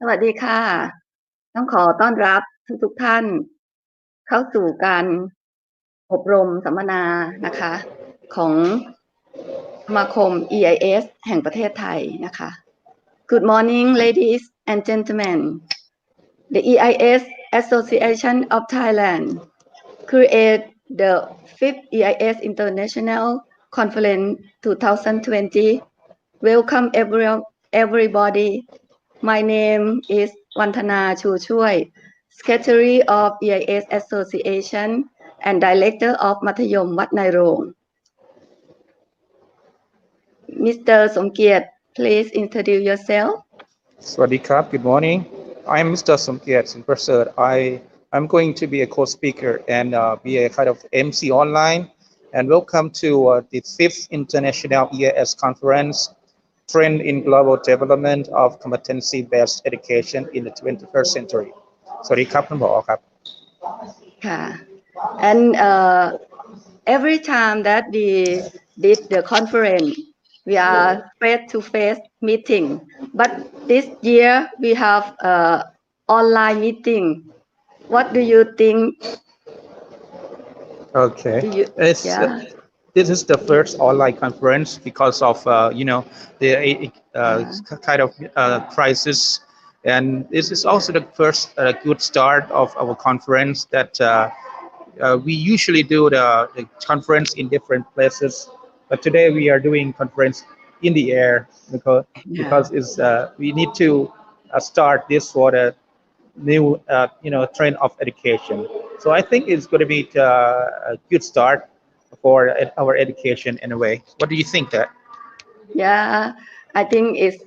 สวัสดีค่ะต้องขอต้อนรับทุกท่านเข้าสู่การอบรมสัมมนานะคะของสมาคม EIS แห่งประเทศไทยนะคะ Good morning ladies and gentlemen. The EIS Association of Thailand create the 5th EIS International Conference 2020. Welcome everybody. My name is Wantana Chuchui, Secretary of EIS Association and Director of Mathayom Wat Nai Rong. Mr. Somkiat, please introduce yourself. Swadikap, good morning. I'm Mr. Somkiat Sinprasad. I'm going to be a co-speaker and be a kind of MC online. And welcome to the 5th International EIS Conference, Trend in Global Development of Competency-Based Education in the 21st Century. Swadikap ท่านผอครับ And every time that we did the conference, we are face-to-face meeting. But this year we have online meeting. What do you think? Okay. This is the first online conference because of the kind of crisis, and this is also the first good start of our conference that we usually do the conference in different places, but today we are doing conference in the air because it's we need to start this for the new trend of education. So I think it's going to be a good start for our education in a way. What do you think that? Yeah, I think it's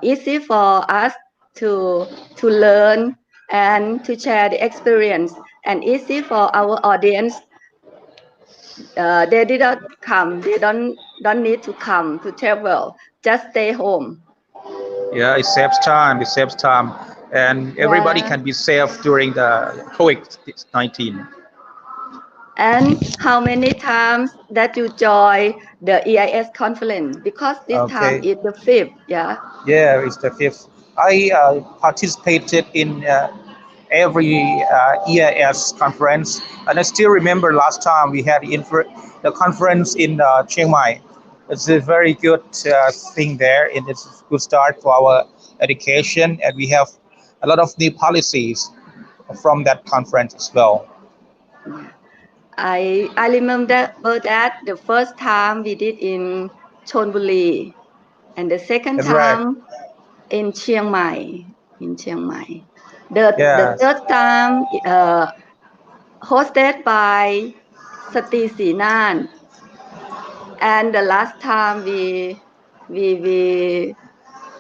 easy for us to learn and to share the experience, and easy for our audience. They did not come. They don't need to come to travel. Just stay home. Yeah, it saves time. And everybody can be safe during the COVID-19. And how many times that you join the EIS conference? Because this time is the 5th, yeah? Yeah, it's the 5th. I participated in every EIS conference, and I still remember last time we had the conference in Chiang Mai. It's a very good thing there, and it's a good start for our education, and we have a lot of new policies from that conference as well. I remember that the first time we did in Chonburi, and the second time in Chiang Mai. The third time hosted by Sati Sinan, and the last time we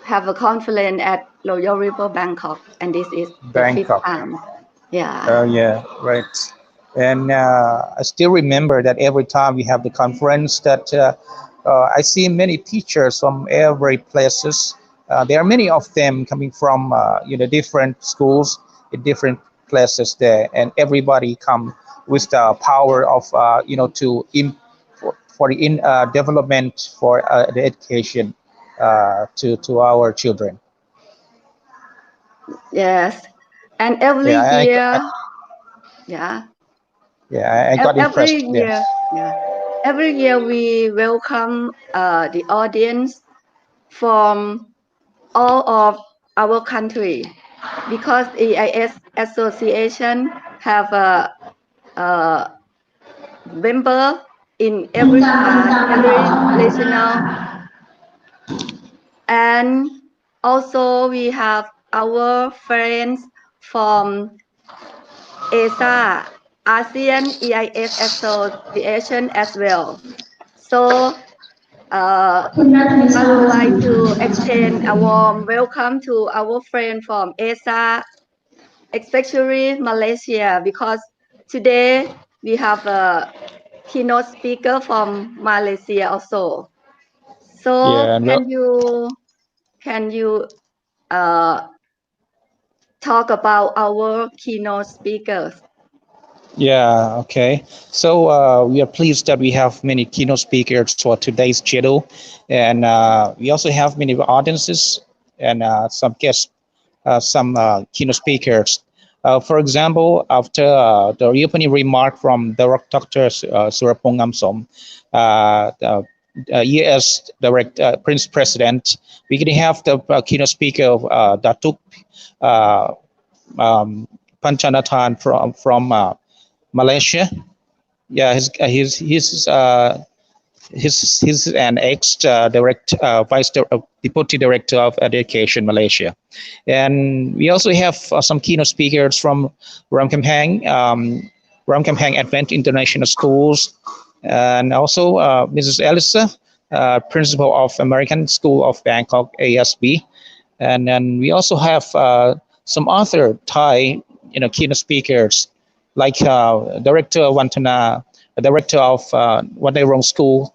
have a conference at Royal River Bangkok, and this is the 5th time. Yeah. Oh yeah, right. And I still remember that every time we have the conference that I see many teachers from every places. There are many of them coming from different schools in different places there, and everybody come with the power of for the development for the education to our children. Yes, and every year. I got impressed. Every year we welcome the audience from all of our country, because EIS Association have a member in every regional, and also we have our friends from ASEAN EIS Association as well. So I would like to extend a warm welcome to our friend from ASA, especially Malaysia, because today we have a keynote speaker from Malaysia also. So can you talk about our keynote speakers? Yeah, okay. So we are pleased that we have many keynote speakers for today's schedule, and we also have many audiences and some guests some keynote speakers. For example, after the opening remark from Dr. Surapong Ngamsom, U.S. Prince President, we can have the keynote speaker of Datuk Kamalanathan from Malaysia. Yeah, he's an ex deputy director of education Malaysia, and we also have some keynote speakers from Ramkhamhaeng Advent International Schools, and also Mrs.Alissa, principal of American School of Bangkok ASB, and then we also have some other Thai keynote speakers like Director Wantana, director of Wadairong School.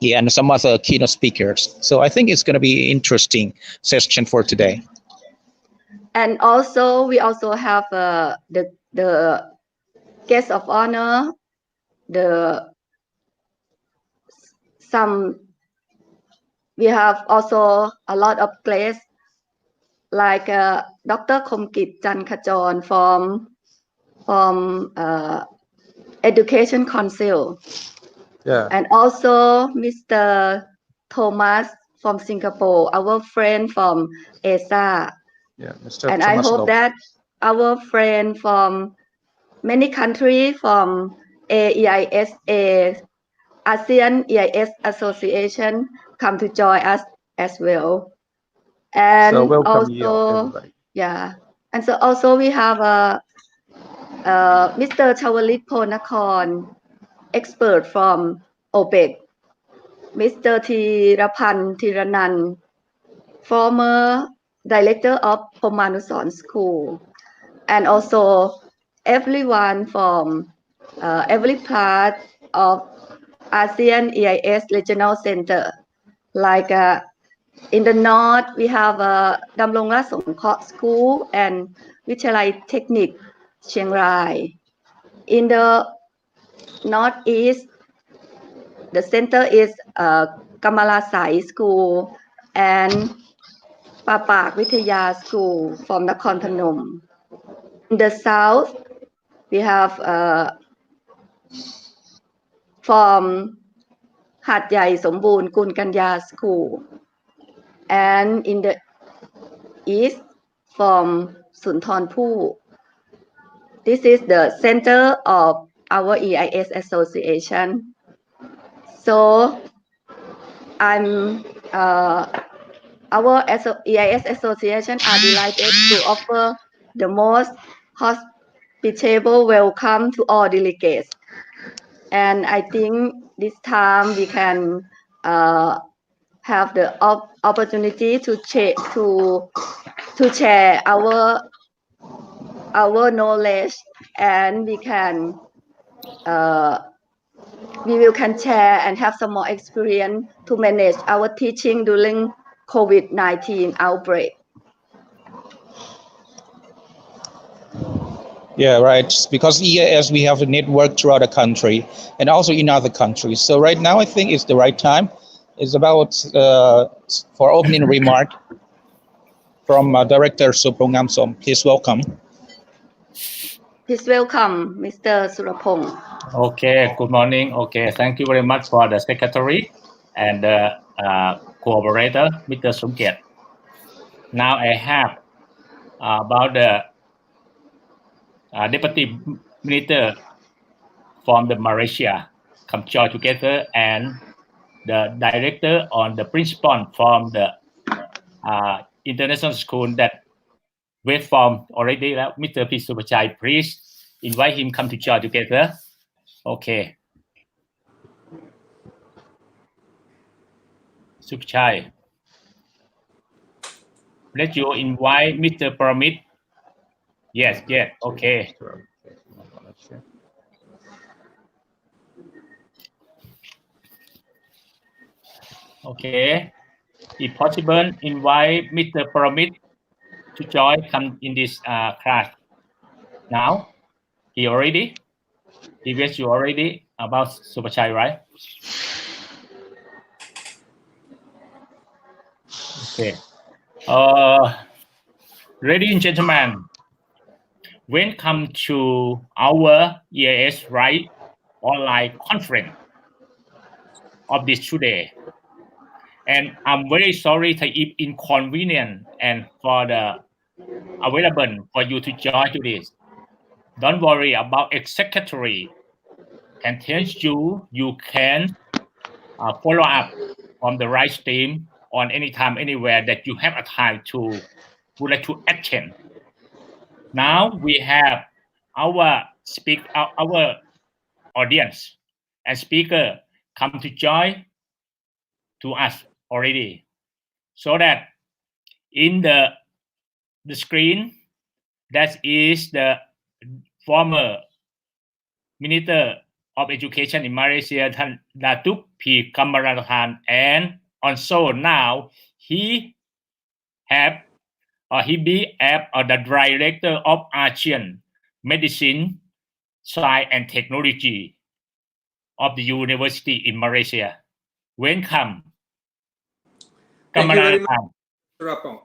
Yeah, and some other keynote speakers. So I think it's going to be an interesting session for today. And also, we also have the guest of honor, we have also a lot of guests like Dr. Komkit Jankajon from Education Council. Yeah. And also Mr. Thomas from Singapore, our friend from ESA. Yeah, Mr. And Thomas I hope that our friend from many countries from AEISA, ASEAN EIS Association come to join us as well. And so welcome also, you, everybody. Yeah. And so also we have Mr. Chawalit Ponakon, expert from OPEC, Mr. Thirapan Thiranan, former director of Pomanuson School, and also everyone from every part of ASEAN EIS Regional Center. Like in the north, we have Damlong Rat Songkhae School and Vichayalai Technique Chiang Rai. In the northeast, the center is Kamalanathan School and Papak Vitaya School from Nakhon Phanom. In the south, we have from Hat Yai Sombun Kun Kanya School, and in the east from Sunthornpu. This is the center of our EIS association. So our EIS association are delighted to offer the most hospitable welcome to all delegates. And I think this time we can have the opportunity to share our knowledge, and we can share and have some more experience to manage our teaching during COVID-19 outbreak. Yeah, right. Because EIS, we have a network throughout the country and also in other countries. So right now, I think it's the right time. It's about for opening remark from Director Surapong Ngamsom. Please welcome. Please welcome, Mr. Surapong. Okay, good morning. Okay, thank you very much for the secretary and the cooperator, Mr. Sumkiat. Now I have about the Deputy Minister from the Malaysia come join together, and the director on the principal from the international school that wait from already, Mr. P. Subachai, please invite him come to join together. Okay. Subachai, let you invite Mr. Poramit. Yes, okay. Okay, if possible, invite Mr. Poramit to join, come in this class. Now, he wish you already about Subachai, right? Okay. Ladies and gentlemen, when come to our EAS RAIS online conference of this today, and I'm very sorry to if inconvenient and for the available for you to join to this. Don't worry about executive can tell you you can follow up from the RAIS team on any time anywhere that you have a time to would like to attend. Now we have our our audience and speaker come to join to us already, so that in the screen that is the former Minister of Education in Malaysia, Datuk P Kamalanathan, and also now he have he be the director of Asian Medicine, Science and Technology of the University in Malaysia. Welcome, Thank you very much, Kamalanathan. Surapong.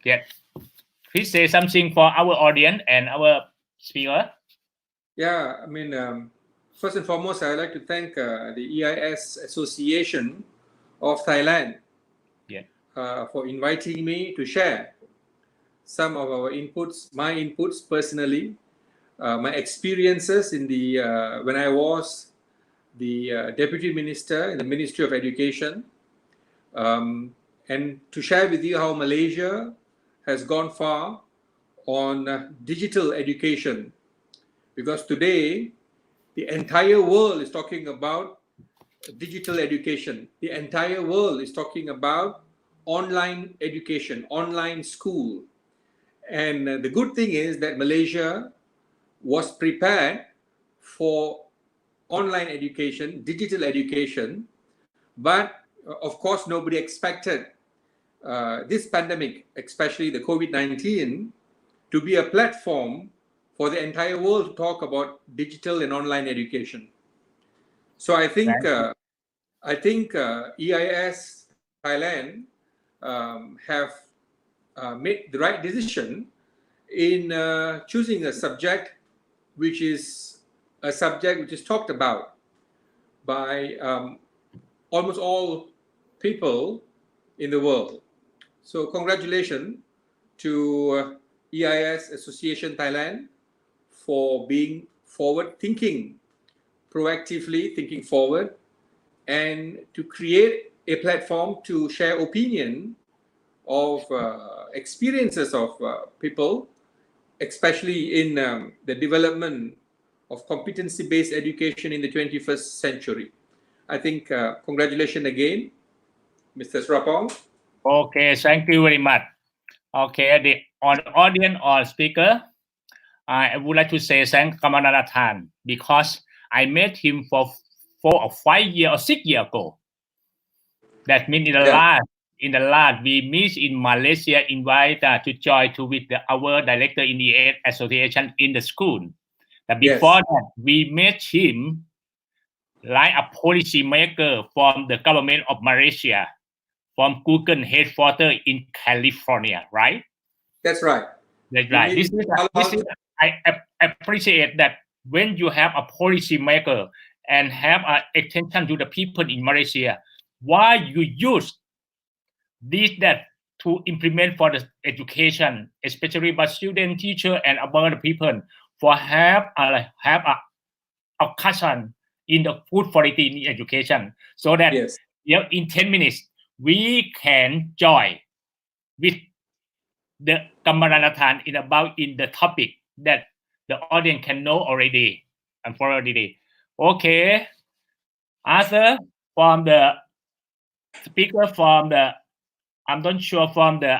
Yes. Please say something for our audience and our speaker. Yeah, I mean, first and foremost, I'd like to thank the EIS Association of Thailand for inviting me to share some of our inputs, my inputs personally, my experiences in the when I was the Deputy Minister in the Ministry of Education, and to share with you how Malaysia has gone far on digital education. Because today, the entire world is talking about digital education. The entire world is talking about online education, online school. And the good thing is that Malaysia was prepared for online education, digital education. But of course, nobody expected this pandemic, especially the COVID-19, to be a platform for the entire world to talk about digital and online education. So I think EIS Thailand have made the right decision in choosing a subject which is talked about by almost all people in the world. So congratulations to EIS Association Thailand for being forward-thinking, proactively thinking forward, and to create a platform to share opinion of experiences of people, especially in the development of competency-based education in the 21st century. I think congratulations again, Mr. Surapong. Okay, thank you very much. Okay, the audience or speaker, I would like to say thank Kamalanathan because I met him for 4 or 5 years or 6 years ago. That means in the last we meet in Malaysia, invite to join with our director in the association in the school. Before that, we met him like a policy maker from the government of Malaysia, from Google headquarters in California, right? That's right. That's right. This is, I appreciate that when you have a policy maker and have attention to the people in Malaysia, why you use that to implement for the education, especially by student, teacher, and among the people, for have a caution in the food quality in education, so that in 10 minutes we can join with the Kamalanathan in the topic that the audience can know already and follow already. Okay, Arthur from the speaker from the I'm not sure from the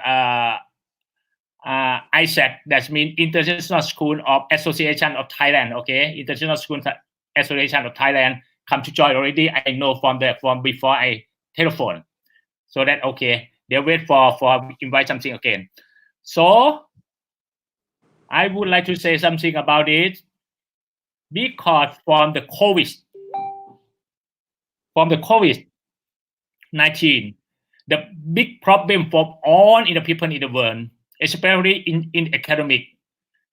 ISAC, that means International School of Association of Thailand. Okay, International School Association of Thailand come to join already. I know from before I telephone, so that okay, they wait for invite something again. So I would like to say something about it because from the COVID-19, the big problem for all in the people in the world especially in academic.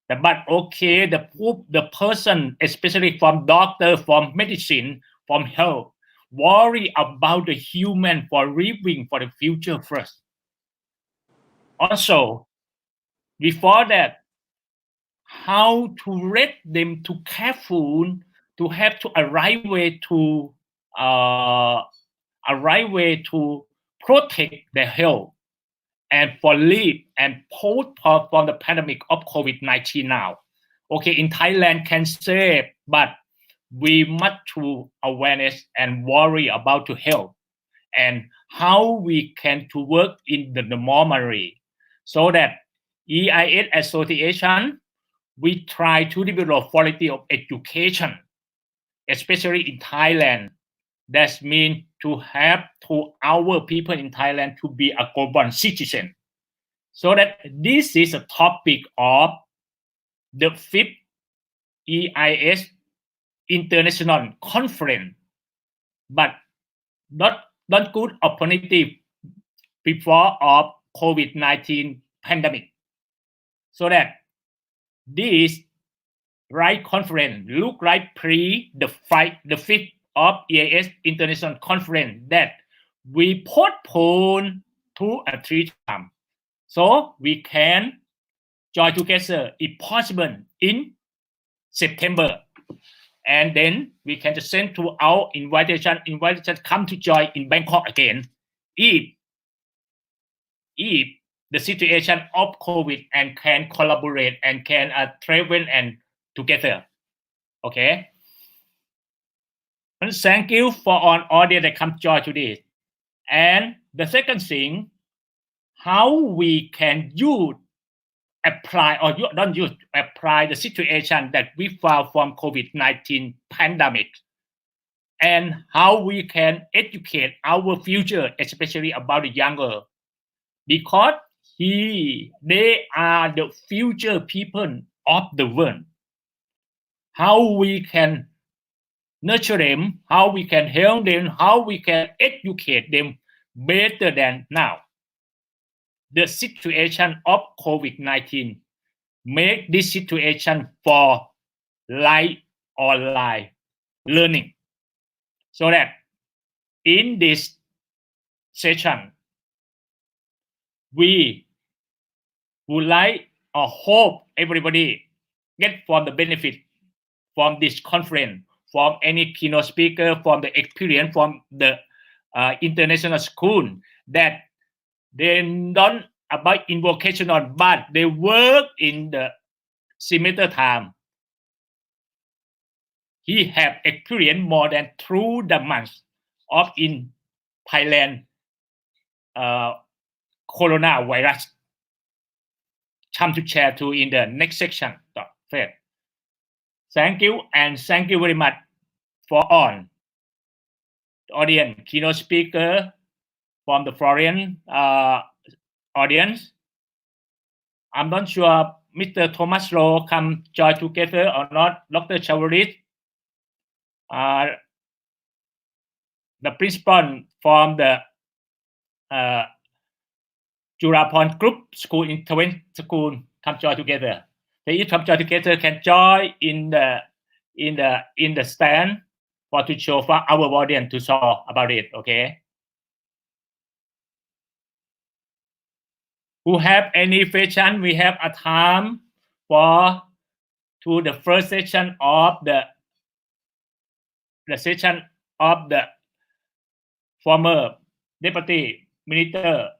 But okay, the person, especially from doctor, from medicine, from health, worry about the human for living for the future first. Also, before that, how to let them to careful to have to arrive way to protect their health and for live and post from the pandemic of COVID-19 now. Okay, in Thailand can save, but we must to awareness and worry about to health and how we can to work in the normally, so that EIS Association, we try to develop quality of education, especially in Thailand. That means to have to our people in Thailand to be a global citizen. So that this is a topic of the 5th EIS International Conference, but not good opportunity before of COVID-19 pandemic. So that this RAIS conference look like the 5th of EIS International Conference that we postpone 2 or 3 times. So we can join together if possible in September. And then we can just send to our invitation come to join in Bangkok again if the situation of COVID and can collaborate and can travel and together. Okay. And thank you for all audience that come join today. And the second thing, how we can apply the situation that we found from COVID-19 pandemic, and how we can educate our future, especially about the younger, because they are the future people of the world. How we can nurture them, how we can help them, how we can educate them better than now. The situation of COVID-19 make this situation for live online learning. So that in this session, we would like or hope everybody get from the benefit from this conference, from any keynote speaker, from the experience from the international school, that they don't about in vocational, but they work in the semester time. He have experienced more than 2 months of in Thailand coronavirus. Come to share to in the next section. Thank you, and thank you very much for all the audience, keynote speaker from the foreign audience. I'm not sure Mr. Thomas Rowe come join together or not. Dr. Chavarit, the principal from the Surapong Group School in Twin School come join together. They each come join together can join in the stand for to show for our audience to saw about it. Okay. Who have any question? We have a time for to the first session of the session of the former deputy minister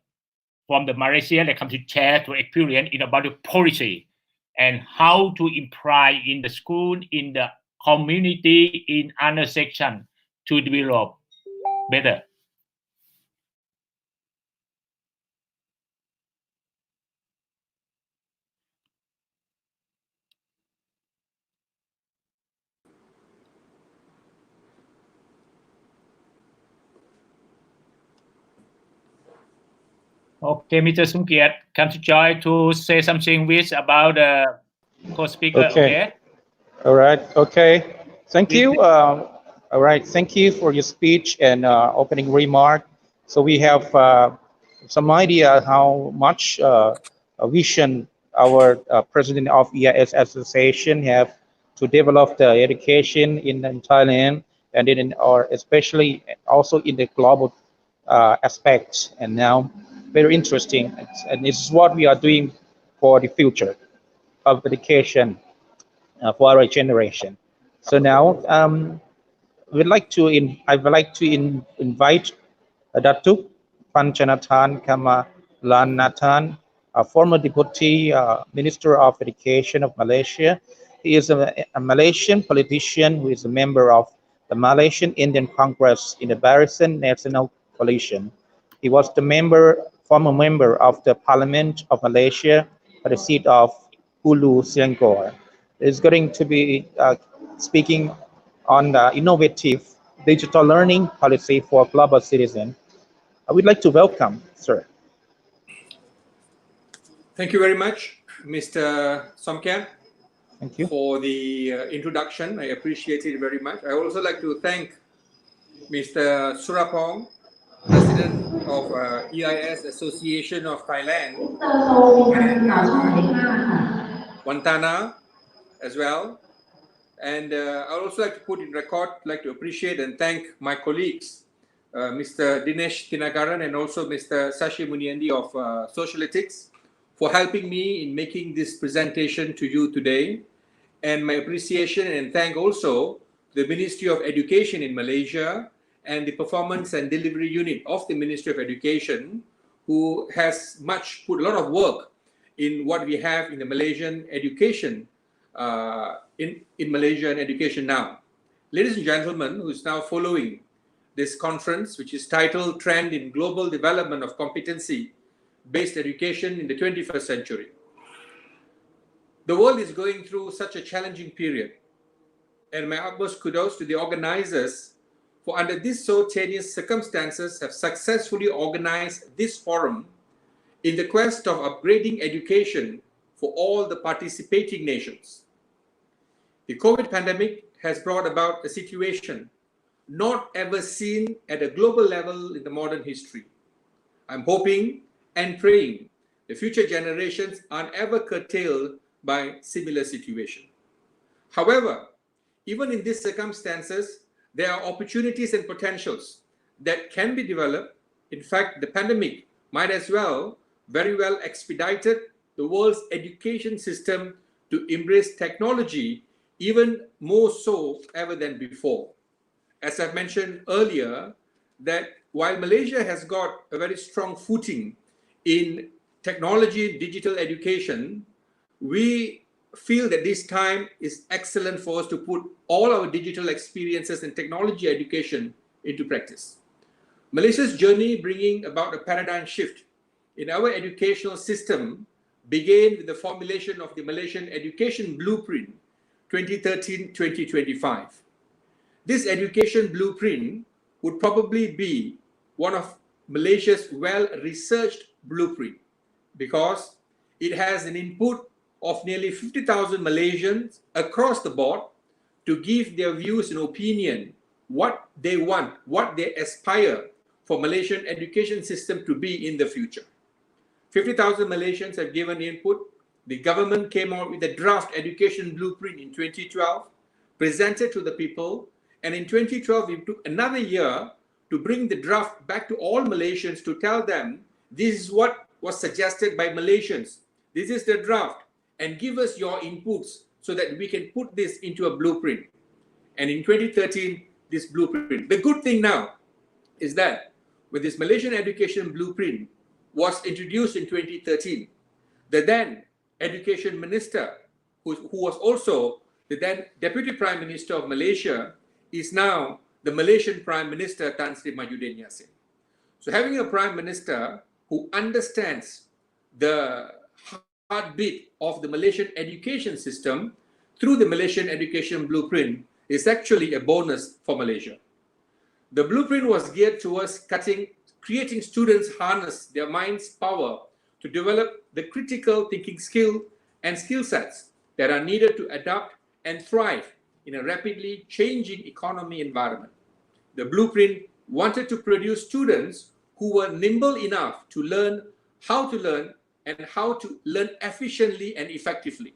from the Malaysia that come to share to experience in about the policy and how to imply in the school, in the community, in other section to develop better. Okay, Mr. Sumkiat, come to join to say something with about the co-speaker. Okay. All right. Okay. Thank you. All right. Thank you for your speech and opening remark. So we have some idea how much vision our president of EIS Association have to develop the education in Thailand and or especially also in the global aspect. And now, very interesting, and this is what we are doing for the future of education for our generation. So now, I would like to invite Datuk Panchanathan Kamalanathan, a former Deputy Minister of Education of Malaysia. He is a Malaysian politician who is a member of the Malaysian Indian Congress in the Barisan National Coalition. He was the former member of the Parliament of Malaysia at the seat of Hulu Selangor. Is going to be speaking on the innovative digital learning policy for global citizens. I would like to welcome, sir. Thank you very much, Mr. Somkiat, Thank you. for the introduction. I appreciate it very much. I also like to thank Mr. Surapong, President of EIS Association of Thailand, and Wantana as well. And I would also like to put in record, like to appreciate and thank my colleagues, Mr. Dinesh Tinagaran and also Mr. Sashi Muniandi of Socialytics, for helping me in making this presentation to you today. And my appreciation and thank also the Ministry of Education in Malaysia and the Performance and Delivery Unit of the Ministry of Education, who has put a lot of work in what we have in the Malaysian education, in Malaysia and education now. Ladies and gentlemen, who is now following this conference, which is titled Trend in Global Development of Competency-Based Education in the 21st Century. The world is going through such a challenging period, and my utmost kudos to the organizers for under these so tenuous circumstances have successfully organized this forum in the quest of upgrading education for all the participating nations. The COVID pandemic has brought about a situation not ever seen at a global level in the modern history. I'm hoping and praying the future generations aren't ever curtailed by similar situation. However, even in these circumstances, there are opportunities and potentials that can be developed. In fact, the pandemic might as well very well expedited the world's education system to embrace technology even more so ever than before. As I've mentioned earlier, that while Malaysia has got a very strong footing in technology, digital education, we feel that this time is excellent for us to put all our digital experiences and technology education into practice. Malaysia's journey bringing about a paradigm shift in our educational system began with the formulation of the Malaysian Education Blueprint 2013-2025. This education blueprint would probably be one of Malaysia's well-researched blueprint because it has an input of nearly 50,000 Malaysians across the board to give their views and opinion, what they want, what they aspire for Malaysian education system to be in the future. 50,000 Malaysians have given input. The government came out with a draft education blueprint in 2012, presented to the people, and in 2012 it took another year to bring the draft back to all Malaysians to tell them this is what was suggested by Malaysians. This is the draft, and give us your inputs so that we can put this into a blueprint. And in 2013, this blueprint. The good thing now is that when this Malaysian education blueprint was introduced in 2013, the then education minister, who was also the then Deputy Prime Minister of Malaysia, is now the Malaysian Prime Minister Tan Sri Mahyudin Yassin. So having a Prime Minister who understands the heartbeat of the Malaysian education system through the Malaysian education blueprint is actually a bonus for Malaysia. The blueprint was geared towards creating students harness their mind's power to develop the critical thinking skill and skill sets that are needed to adapt and thrive in a rapidly changing economy environment. The blueprint wanted to produce students who were nimble enough to learn how to learn and how to learn efficiently and effectively.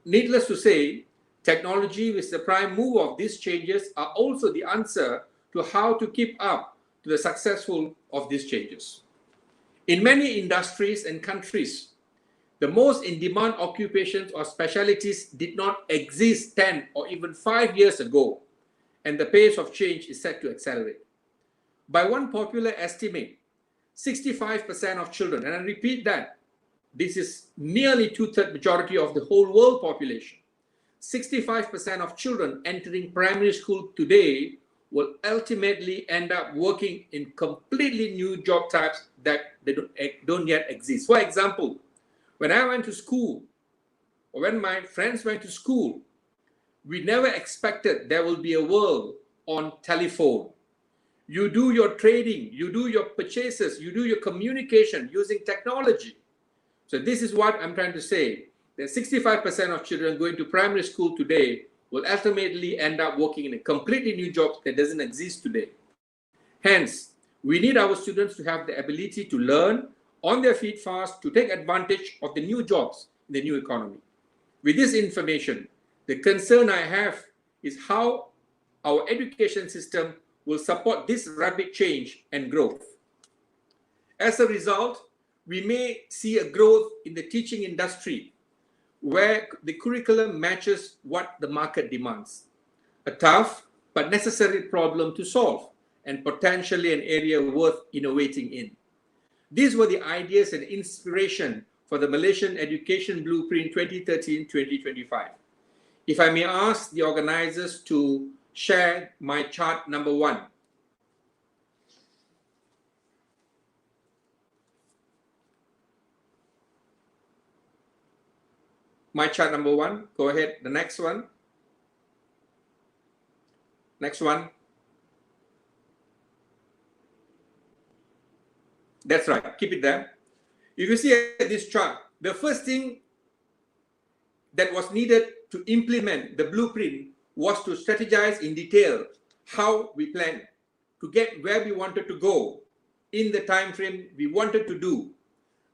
Needless to say, technology, which is the prime mover of these changes, are also the answer to how to keep up to the successful of these changes. In many industries and countries, the most in-demand occupations or specialties did not exist 10 or even 5 years ago, and the pace of change is set to accelerate. By one popular estimate, 65% of children, and I repeat that, this is nearly two-thirds majority of the whole world population, 65% of children entering primary school today will ultimately end up working in completely new job types that they don't yet exist. For example, when I went to school, or when my friends went to school, we never expected there will be a world on telephone. You do your trading, you do your purchases, you do your communication using technology. So this is what I'm trying to say, that 65% of children going to primary school today will ultimately end up working in a completely new job that doesn't exist today. Hence, we need our students to have the ability to learn on their feet fast, to take advantage of the new jobs in the new economy. With this information, the concern I have is how our education system will support this rapid change and growth. As a result, we may see a growth in the teaching industry where the curriculum matches what the market demands. A tough but necessary problem to solve, and potentially an area worth innovating in. These were the ideas and inspiration for the Malaysian Education Blueprint 2013-2025. If I may ask the organizers to share my chart number 1. My chart number 1, go ahead, the next one. Next one. That's right, keep it there. If you see at this chart, the first thing that was needed to implement the blueprint was to strategize in detail how we plan to get where we wanted to go in the time frame we wanted to do.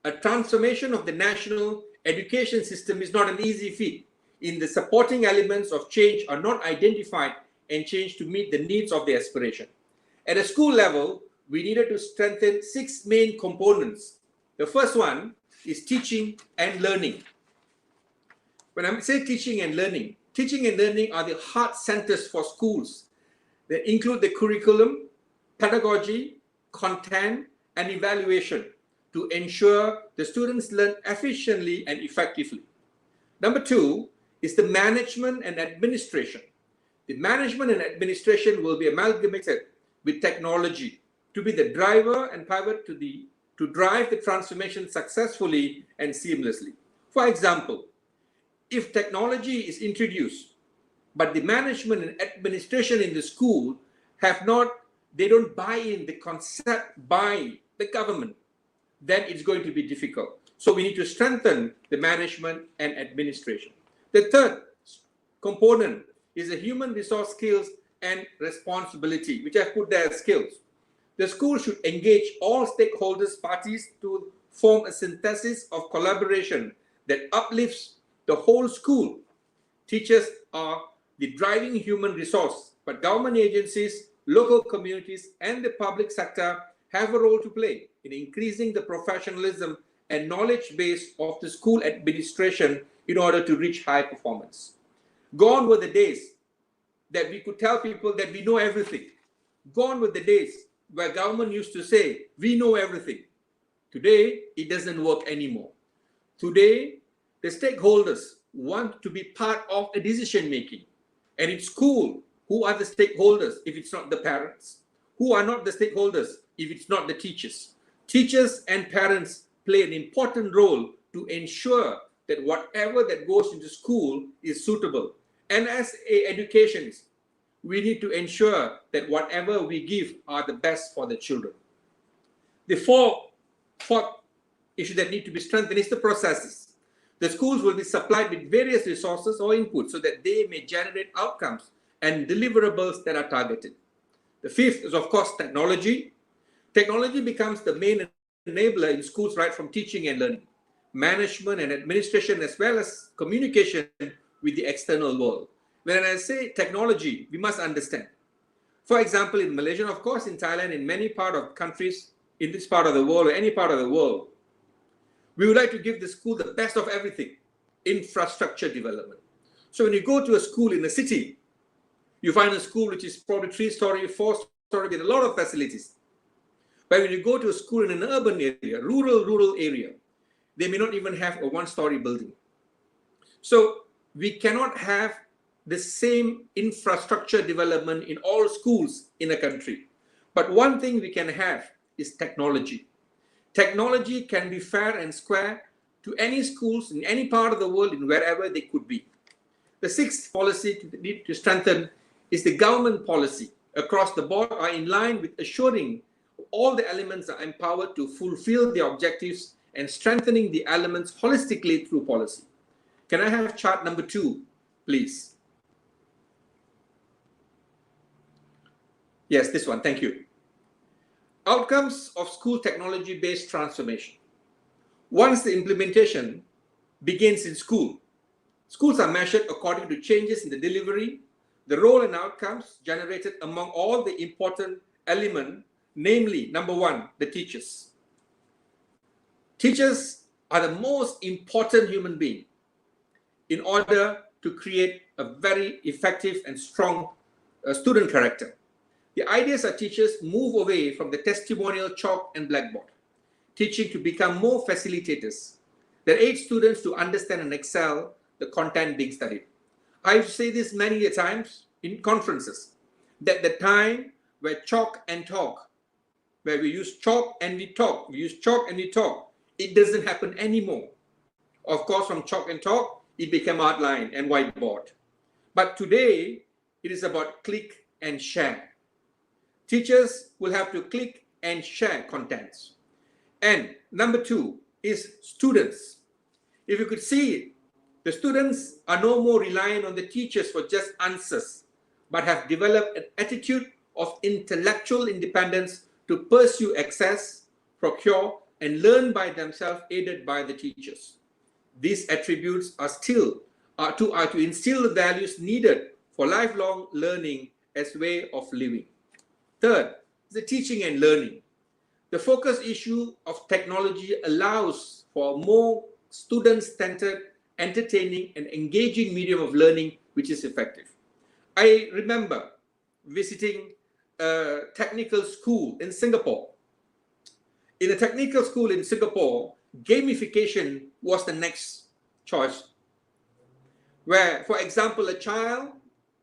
A transformation of the national education system is not an easy feat. In the supporting elements of change are not identified and changed to meet the needs of the aspiration. At a school level, we needed to strengthen 6 main components. The first one is teaching and learning. When I say teaching and learning are the heart centers for schools. They include the curriculum, pedagogy, content, and evaluation to ensure the students learn efficiently and effectively. Number 2 is the management and administration. The management and administration will be amalgamated with technology to be the driver and pivot to drive the transformation successfully and seamlessly. For example, if technology is introduced, but the management and administration in the school they don't buy in the concept by the government, then it's going to be difficult. So we need to strengthen the management and administration. The third component is the human resource skills and responsibility, which I've put there as skills. The school should engage all stakeholders parties to form a synthesis of collaboration that uplifts the whole school. Teachers are the driving human resource, but government agencies, local communities, and the public sector have a role to play in increasing the professionalism and knowledge base of the school administration in order to reach high performance. Gone were the days that we could tell people that we know everything. Gone were the days where government used to say, we know everything. Today, it doesn't work anymore. Today, the stakeholders want to be part of a decision making. And in school, who are the stakeholders if it's not the parents? Who are not the stakeholders if it's not the teachers? Teachers and parents play an important role to ensure that whatever that goes into school is suitable. And as an educationist, we need to ensure that whatever we give are the best for the children. The fourth issue that need to be strengthened is the processes. The schools will be supplied with various resources or inputs so that they may generate outcomes and deliverables that are targeted. The fifth is, of course, technology. Technology becomes the main enabler in schools right from teaching and learning. management and administration, as well as communication with the external world. When I say technology, we must understand. For example, in Malaysia, of course, in Thailand, in many part of countries, in this part of the world or any part of the world, we would like to give the school the best of everything, infrastructure development. So when you go to a school in a city, you find a school which is probably 3-story, 4-story with a lot of facilities. But when you go to a school in an urban area, rural area, they may not even have a 1-story building. So we cannot have the same infrastructure development in all schools in a country. But one thing we can have is technology. Technology can be fair and square to any schools in any part of the world, in wherever they could be. The sixth policy to need to strengthen is the government policy across the board are in line with assuring all the elements are empowered to fulfill their objectives and strengthening the elements holistically through policy. Can I have chart number 2, please? Yes, this one, thank you. Outcomes of school technology-based transformation. Once the implementation begins in school, schools are measured according to changes in the delivery, the role and outcomes generated among all the important elements, namely, number 1, the teachers. Teachers are the most important human being in order to create a very effective and strong student character. The ideas of teachers move away from the testimonial chalk and blackboard, teaching to become more facilitators that aid students to understand and excel the content being studied. I say this many times in conferences, that the time where chalk and talk, where we use chalk and we talk, it doesn't happen anymore. Of course, from chalk and talk, it became outline and whiteboard. But today, it is about click and share. Teachers will have to click and share contents. And number 2 is students. If you could see it, the students are no more reliant on the teachers for just answers, but have developed an attitude of intellectual independence to pursue access, procure, and learn by themselves, aided by the teachers. These attributes are to instill the values needed for lifelong learning as way of living. Third, the teaching and learning. The focus issue of technology allows for more student-centered, entertaining, and engaging medium of learning, which is effective. I remember visiting a technical school in Singapore. In a technical school in Singapore, gamification was the next choice. Where, for example, a child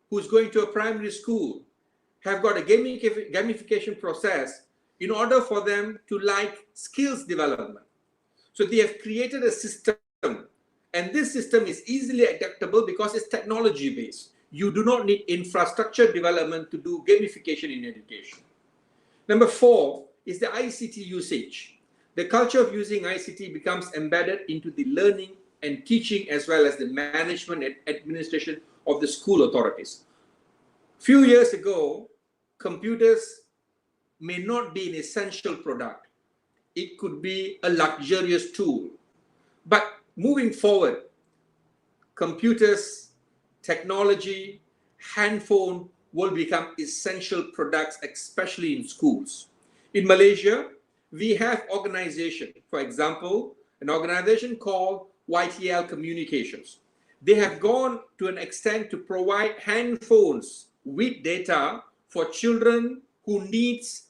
who's going to a primary school have got a gamification process in order for them to like skills development. So they have created a system, and this system is easily adaptable because it's technology based. You do not need infrastructure development to do gamification in education. Number 4 is the ICT usage. The culture of using ICT becomes embedded into the learning and teaching, as well as the management and administration of the school authorities. Few years ago, computers may not be an essential product. It could be a luxurious tool. But moving forward, computers, technology, handphone will become essential products, especially in schools. In Malaysia, we have organization. For example, an organization called YTL Communications. They have gone to an extent to provide handphones with data for children who needs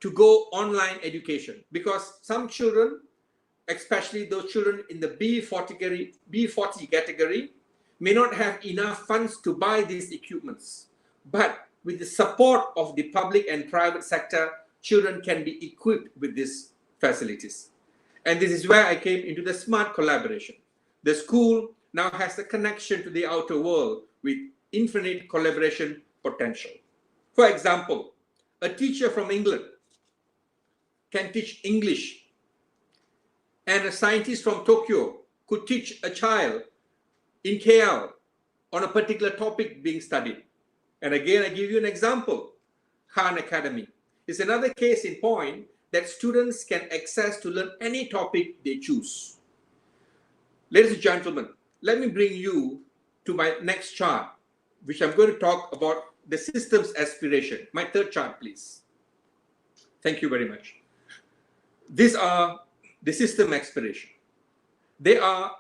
to go online education, because some children, especially those children in the B40 category, may not have enough funds to buy these equipments. But with the support of the public and private sector, children can be equipped with these facilities. And this is where I came into the smart collaboration. The school now has a connection to the outer world with infinite collaboration potential. For example, a teacher from England can teach English, and a scientist from Tokyo could teach a child in KL on a particular topic being studied. And again, I give you an example. Khan Academy is another case in point that students can access to learn any topic they choose. Ladies and gentlemen, let me bring you to my next chart, which I'm going to talk about the system's aspiration. My third chart, please. Thank you very much. These are the system aspiration. There are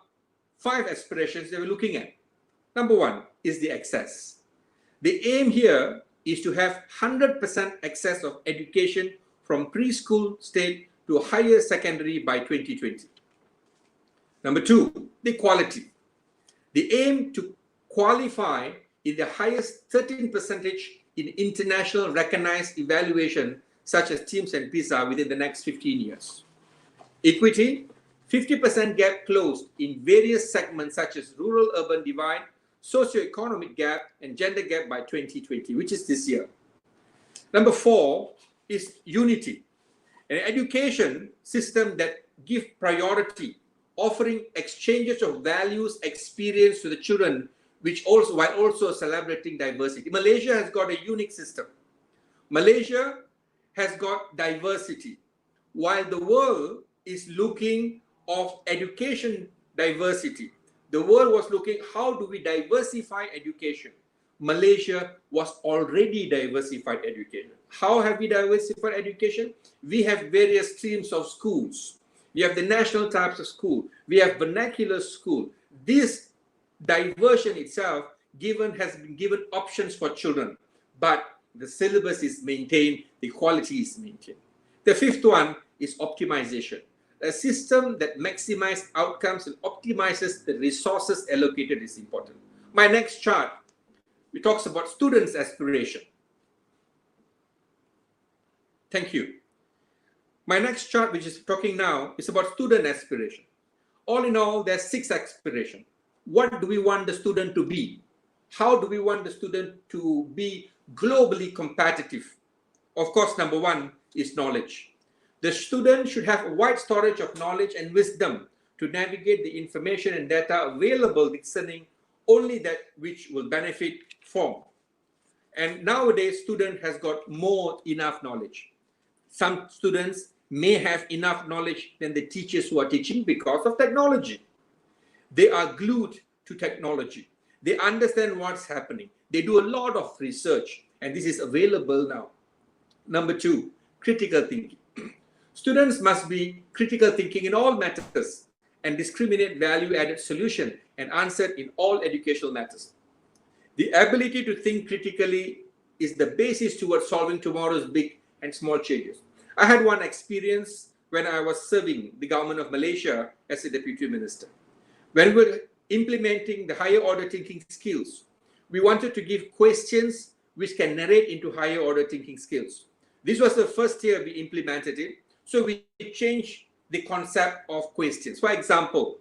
5 aspirations that we're looking at. Number 1 is the access. The aim here is to have 100% access of education from preschool state to higher secondary by 2020. Number 2, the quality. The aim to qualify in the highest 13% in international recognized evaluation such as TIMSS and PISA within the next 15 years. Equity, 50% gap closed in various segments such as rural-urban divide, socio-economic gap, and gender gap by 2020, which is this year. Number 4 is unity, an education system that gives priority, offering exchanges of values, experience to the children, while also celebrating diversity. Malaysia has got a unique system. Malaysia has got diversity, while the world is looking of education diversity. The world was looking, how do we diversify education? Malaysia was already diversified education. How have we diversified education? We have various streams of schools. We have the national types of school. We have vernacular school. This diversion itself has been given options for children, but the syllabus is maintained, the quality is maintained. The 5th one is optimization. A system that maximizes outcomes and optimizes the resources allocated is important. My next chart, it talks about students' aspiration. Thank you. My next chart, which is talking now, is about student aspiration. All in all, there's 6 aspirations. What do we want the student to be? How do we want the student to be globally competitive? Of course, number 1 is knowledge. The student should have a wide storage of knowledge and wisdom to navigate the information and data available, discerning only that which will benefit from. And nowadays, student has got enough knowledge. Some students may have enough knowledge than the teachers who are teaching because of technology. They are glued to technology. They understand what's happening. They do a lot of research, and this is available now. Number 2, critical thinking. Students must be critical thinking in all matters and discriminate value-added solution and answer in all educational matters. The ability to think critically is the basis towards solving tomorrow's big and small changes. I had one experience when I was serving the government of Malaysia as a deputy minister. When we were implementing the higher order thinking skills, we wanted to give questions which can narrate into higher order thinking skills. This was the first year we implemented it, so we changed the concept of questions. For example,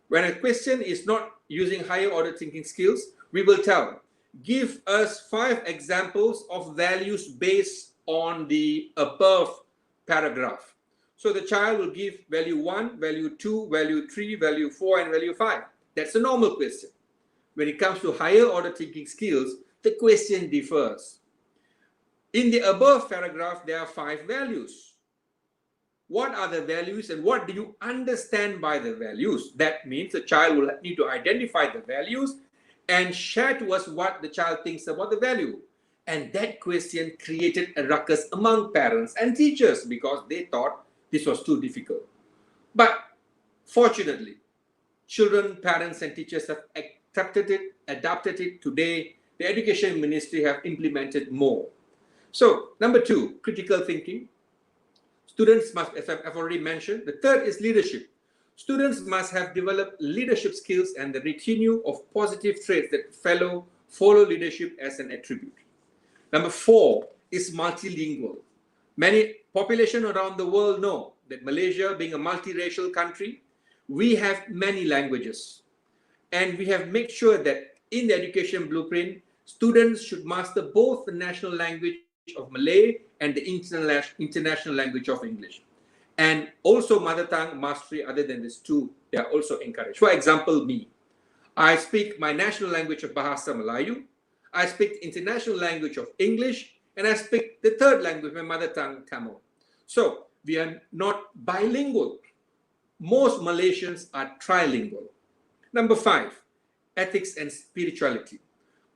when a question is not using higher order thinking skills, we will tell, give us 5 examples of values based on the above paragraph. So the child will give value 1, value 2, value 3, value 4, and value 5. That's a normal question. When it comes to higher order thinking skills, the question differs. In the above paragraph, there are 5 values. What are the values and what do you understand by the values? That means the child will need to identify the values and share to us what the child thinks about the value. And that question created a ruckus among parents and teachers because they thought this was too difficult. But fortunately, children, parents, and teachers have accepted it, adopted it. Today, the Education Ministry have implemented more. So, number 2, critical thinking. Students must, as I've already mentioned. The 3rd is leadership. Students must have developed leadership skills and the retinue of positive traits that follow leadership as an attribute. Number 4 is multilingual. Many population around the world know that Malaysia, being a multiracial country, we have many languages. And we have made sure that in the education blueprint, students should master both the national language of Malay and the international language of English. And also mother tongue mastery other than these 2, they are also encouraged. For example, me. I speak my national language of Bahasa Melayu, I speak international language of English, and I speak the 3rd language, my mother tongue, Tamil. So we are not bilingual. Most Malaysians are trilingual. Number 5, ethics and spirituality.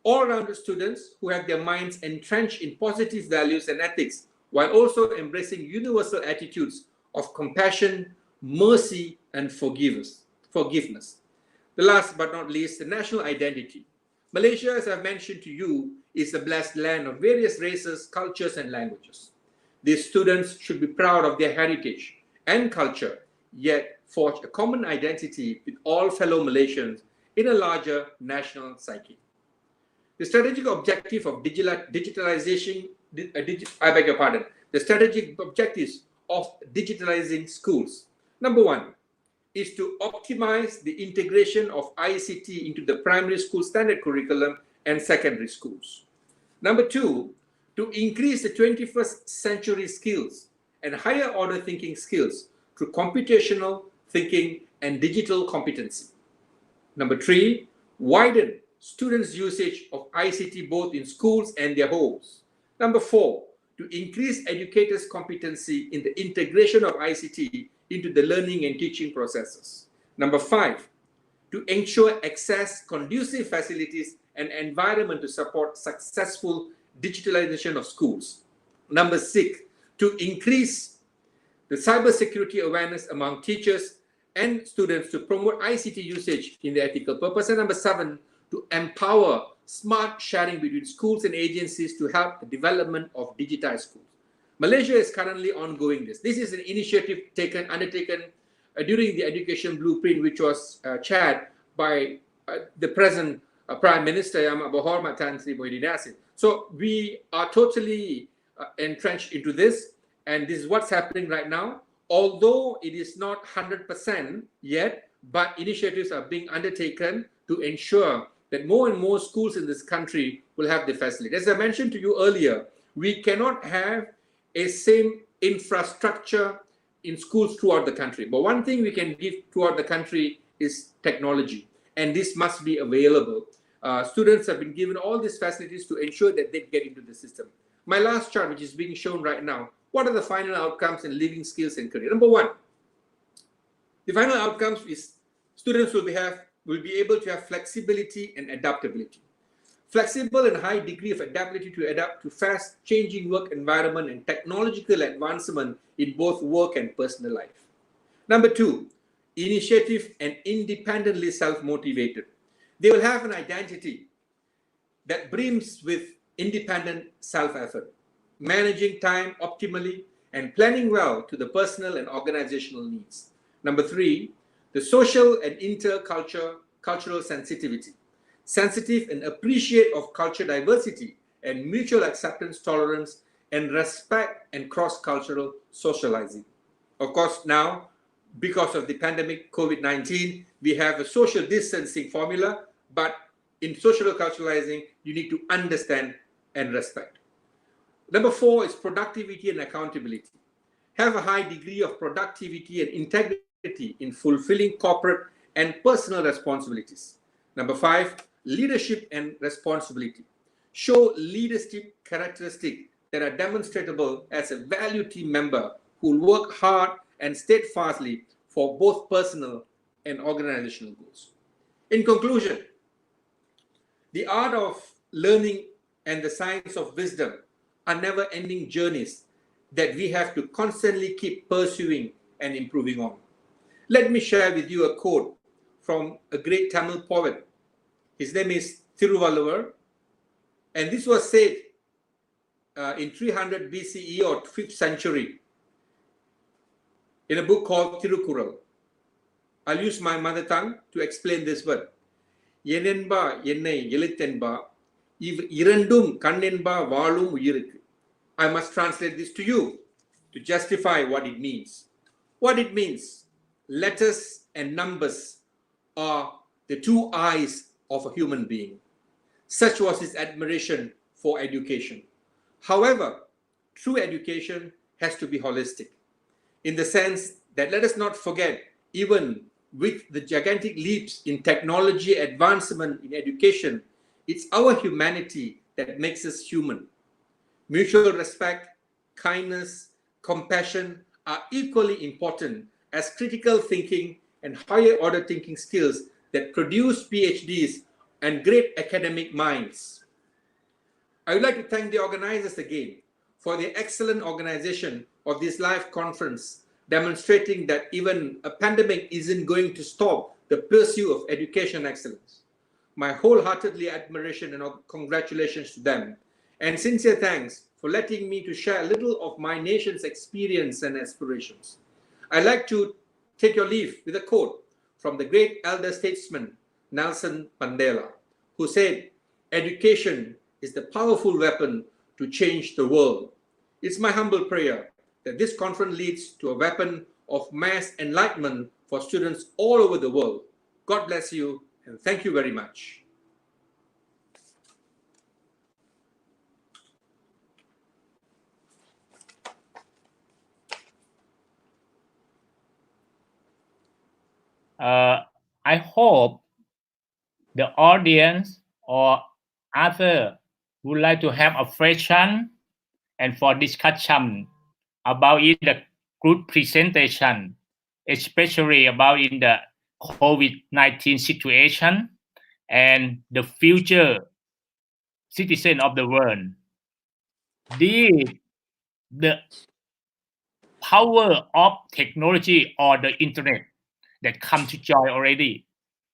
All-rounded students who have their minds entrenched in positive values and ethics while also embracing universal attitudes of compassion, mercy, and forgiveness. The last but not least, the national identity. Malaysia, as I've mentioned to you, is a blessed land of various races, cultures, and languages. These students should be proud of their heritage and culture, yet forge a common identity with all fellow Malaysians in a larger national psyche. The strategic objective of digitalization, I beg your pardon, the strategic objectives of digitalizing schools. Number 1 is to optimize the integration of ICT into the primary school standard curriculum and secondary schools. Number 2, to increase the 21st century skills and higher order thinking skills through computational thinking and digital competency. Number 3, widen students' usage of ICT both in schools and their homes. Number 4, to increase educators' competency in the integration of ICT into the learning and teaching processes. Number 5, to ensure access, conducive facilities, and environment to support successful digitalization of schools. Number 6, to increase the cybersecurity awareness among teachers and students to promote ICT usage in the ethical purpose. And number 7, to empower smart sharing between schools and agencies to help the development of digitized schools. Malaysia is currently ongoing this. This is an initiative undertaken during the education blueprint, which was chaired by the present Prime Minister, Yang Poramit Sri Muhyiddin. So we are totally entrenched into this, and this is what's happening right now. Although it is not 100% yet, but initiatives are being undertaken to ensure that more and more schools in this country will have the facility. As I mentioned to you earlier, we cannot have a same infrastructure in schools throughout the country. But one thing we can give throughout the country is technology, and this must be available. Students have been given all these facilities to ensure that they get into the system. My last chart, which is being shown right now, what are the final outcomes in living skills and career? Number 1, the final outcomes is students will be able to have flexibility and adaptability. Flexible and high degree of adaptability to adapt to fast changing work environment and technological advancement in both work and personal life. Number 2, initiative and independently self-motivated. They will have an identity that brims with independent self-effort, managing time optimally and planning well to the personal and organizational needs. Number 3, the social and intercultural sensitivity. Sensitive and appreciate of culture diversity and mutual acceptance, tolerance, and respect and cross-cultural socializing. Of course, now, because of the pandemic COVID-19, we have a social distancing formula, but in social culturalizing, you need to understand and respect. Number 4 is productivity and accountability. Have a high degree of productivity and integrity in fulfilling corporate and personal responsibilities. Number 5, leadership and responsibility. Show leadership characteristics that are demonstrable as a valued team member who will work hard and steadfastly for both personal and organizational goals. In conclusion, the art of learning and the science of wisdom are never-ending journeys that we have to constantly keep pursuing and improving on. Let me share with you a quote from a great Tamil poet. His name is Thiruvalluvar, and this was said in 300 BCE or 5th century in a book called Thirukural. I'll use my mother tongue to explain this word. Yenenba yennai elithenba irandum kannenba valum uyirukku. I must translate this to you to justify what it means. What it means, letters and numbers are the two eyes of a human being. Such was his admiration for education. However, true education has to be holistic, in the sense that let us not forget, even with the gigantic leaps in technology advancement in education, it's our humanity that makes us human. Mutual respect, kindness, compassion are equally important as critical thinking and higher order thinking skills that produce PhDs and great academic minds. I would like to thank the organizers again for the excellent organization of this live conference, demonstrating that even a pandemic isn't going to stop the pursuit of education excellence. My wholeheartedly admiration and congratulations to them, and sincere thanks for letting me to share a little of my nation's experience and aspirations. I'd like to take your leave with a quote from the great elder statesman Nelson Mandela, who said, "Education is the powerful weapon to change the world." It's my humble prayer that this conference leads to a weapon of mass enlightenment for students all over the world. God bless you, and thank you very much. I hope the audience or other would like to have a question and for discussion about in the group presentation, especially about in the COVID-19 situation and the future citizen of the world. The power of technology or the internet that come to join already.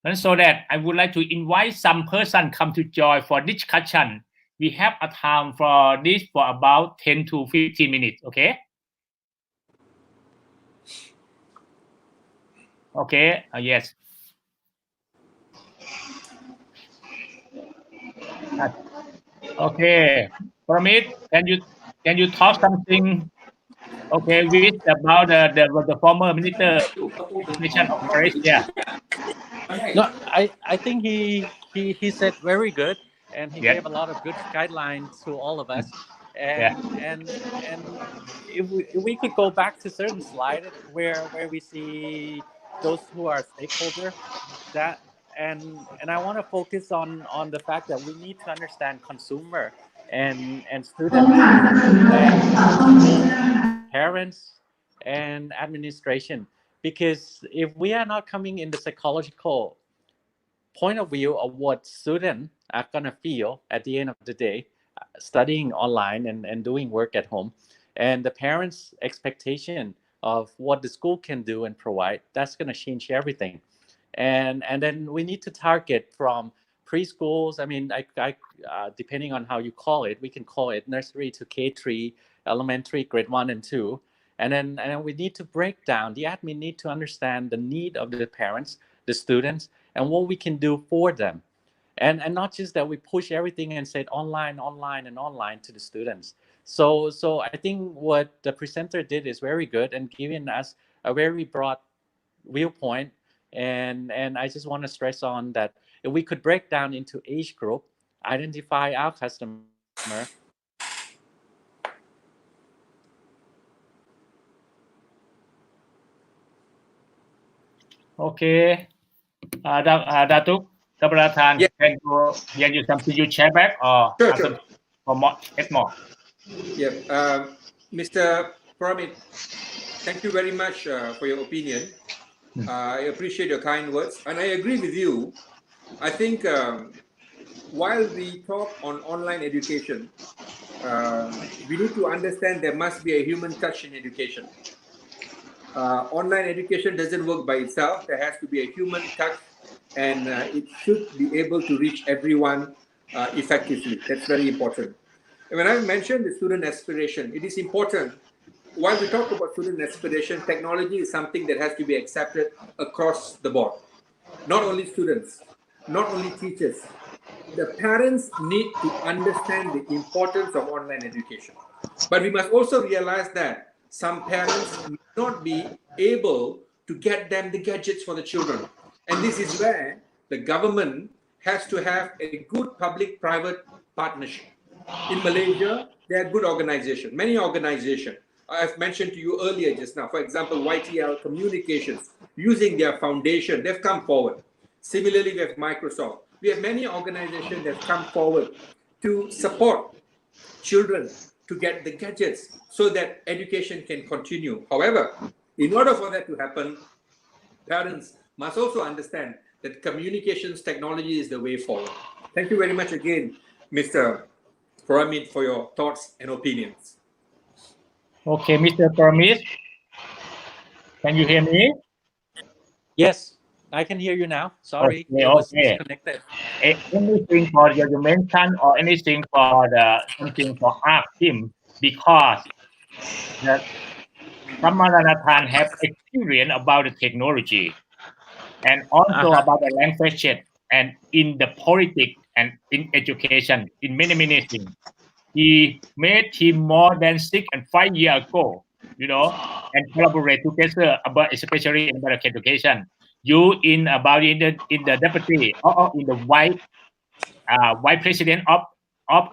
And so that I would like to invite some person come to join for discussion. We have a time for this for about 10 to 15 minutes, okay? Okay, yes. Okay, Poramit, can you talk something? Okay, with about the former minister education of Malaysia. No, I think he said very good, and he gave a lot of good guidelines to all of us. And if we could go back to certain slide where we see those who are stakeholder, that and I want to focus on the fact that we need to understand consumer and students and parents and administration, because if we are not coming in the psychological point of view of what students are going to feel at the end of the day, studying online and doing work at home, and the parents' expectation of what the school can do and provide, that's going to change everything. And then we need to target from preschools. I mean, I depending on how you call it, we can call it nursery to K3, elementary, grade 1 and 2. And then we need to break down. The admin need to understand the need of the parents, the students, and what we can do for them. And not just that we push everything and said online to the students. So I think what the presenter did is very good and giving us a very broad viewpoint. And I just want to stress on that if we could break down into age group, identify our customer. Okay. Datuk Kamalanathan, Yeah. can you come to you share back or Sure. for more, get more? Yeah, Mr. Poramit, thank you very much for your opinion. I appreciate your kind words, and I agree with you. I think while we talk on online education, we need to understand there must be a human touch in education. Online education doesn't work by itself. There has to be a human touch, and it should be able to reach everyone effectively. That's very important. And when I mentioned the student aspiration, it is important. While we talk about student aspiration, technology is something that has to be accepted across the board. Not only students, not only teachers. The parents need to understand the importance of online education. But we must also realize that some parents may not be able to get them the gadgets for the children. And this is where the government has to have a good public-private partnership. In Malaysia, there are good organizations, many organizations. I've mentioned to you earlier just now, for example, YTL Communications, using their foundation, they've come forward. Similarly, we have Microsoft. We have many organizations that come forward to support children to get the gadgets so that education can continue. However, in order for that to happen, parents must also understand that communications technology is the way forward. Thank you very much again, Mr. Poramit, for your thoughts and opinions. Okay, Mr. Poramit, can you hear me? Yes, I can hear you now. Sorry, Okay, it was okay. disconnected. Anything for you mention or anything for the something for ask him because the Kamalanathan have experience about the technology and also Uh-huh. about the language and in the politics and in education in many things. He made him more than 6 and 5 years ago, and collaborate together about especially in about education. You in about in the deputy or in the vice president of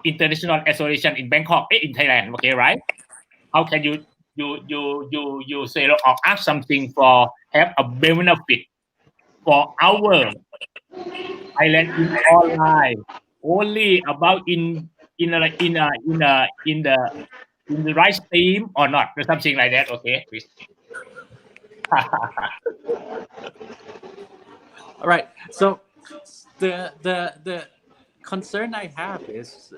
International Association in Bangkok, in Thailand. Okay, right? How can you say or ask something for have a benefit for our Thailand in online only about in the right stream or not or something like that? Okay, please. All right. So the concern I have is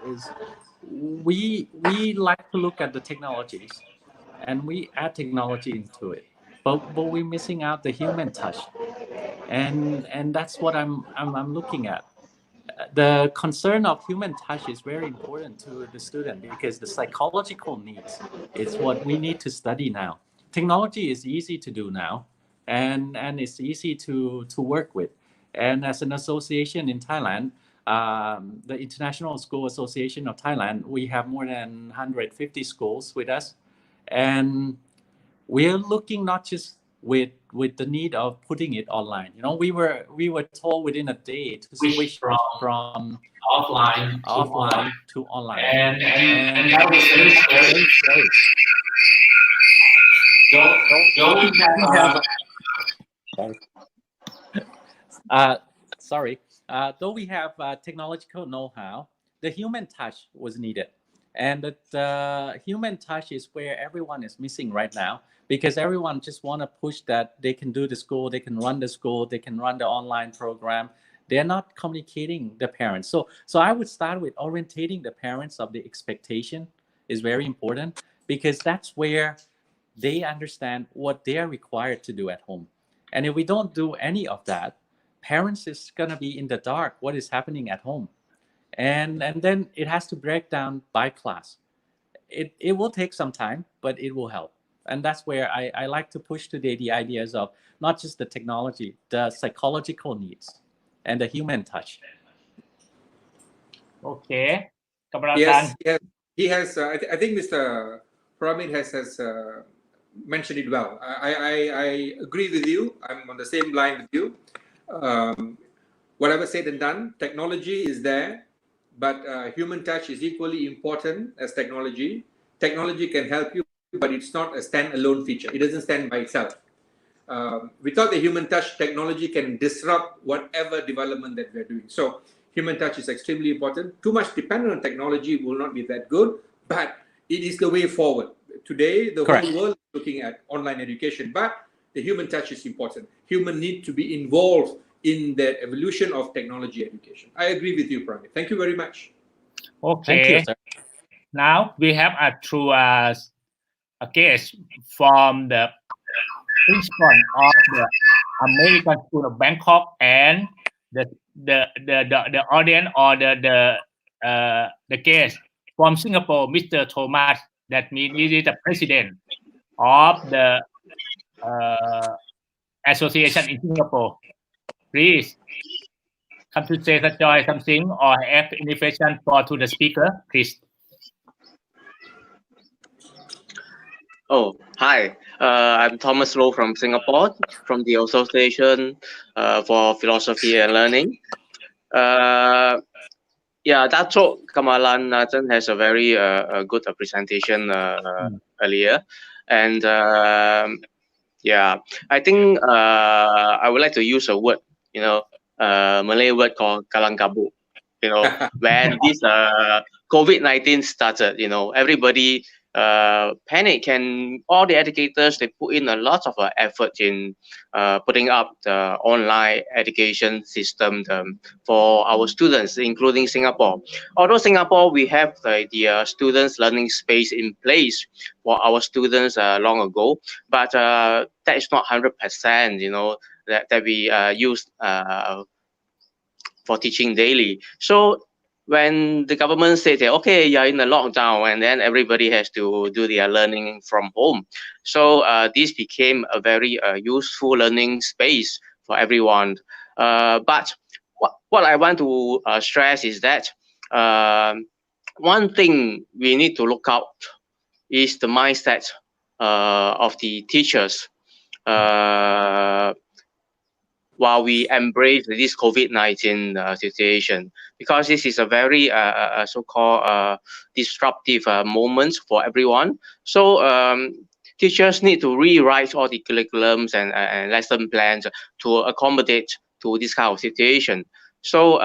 we like to look at the technologies and we add technology into it, but we're missing out the human touch, and that's what I'm looking at. The concern of human touch is very important to the student because the psychological needs is what we need to study now. Technology is easy to do now, and it's easy to work with. And as an association in Thailand, the International School Association of Thailand, we have more than 150 schools with us, and we're looking not just with the need of putting it online. We were told within a day to switch from offline to online, and that was very scary. Don't sorry. Though we have technological know-how, the human touch was needed. And the human touch is where everyone is missing right now because everyone just want to push that they can do the school, they can run the school, they can run the online program. They're not communicating the parents. So I would start with orientating the parents of the expectation is very important because that's where they understand what they are required to do at home. And if we don't do any of that, parents is going to be in the dark what is happening at home. And then it has to break down by class. It will take some time, but it will help. And that's where I like to push today the ideas of not just the technology, the psychological needs and the human touch. Okay. Yes, he has. I think Mr. Poramit has mentioned it well. I agree with you. I'm on the same line with you. Whatever said and done, technology is there, but human touch is equally important as technology. Technology can help you, but it's not a standalone feature. It doesn't stand by itself. Without the human touch, technology can disrupt whatever development that we're doing. So human touch is extremely important. Too much dependent on technology will not be that good, but it is the way forward. Today, the Correct. whole world is looking at online education, but the human touch is important. Human need to be involved in the evolution of technology education. I agree with you, Poramit. Thank you very much. Okay. Thank you, sir. Now we have a guest from the principal of the American School of Bangkok and the audience or the guest from Singapore, Mr. Thomas. That means he is the president of the association in Singapore. Please come to say joy something or have any question to the speaker, please. Oh, hi. I'm Thomas Low from Singapore, from the Association for Philosophy and Learning. Datuk Kamalanathan has a very good presentation earlier. And I think I would like to use a word, Malay word called kalang kabut. When this COVID-19 started, everybody panic, and all the educators, they put in a lot of effort in putting up the online education system for our students, including Singapore. Although Singapore, we have the students learning space in place for our students long ago, but that is not 100%, you know, that we use for teaching daily. So when the government said that, okay, you're in a lockdown, and then everybody has to do their learning from home. So this became a very useful learning space for everyone. But what I want to stress is that one thing we need to look out is the mindset of the teachers. While we embrace this COVID-19 situation, because this is a very so-called disruptive moment for everyone. So teachers need to rewrite all the curriculums and lesson plans to accommodate to this kind of situation. So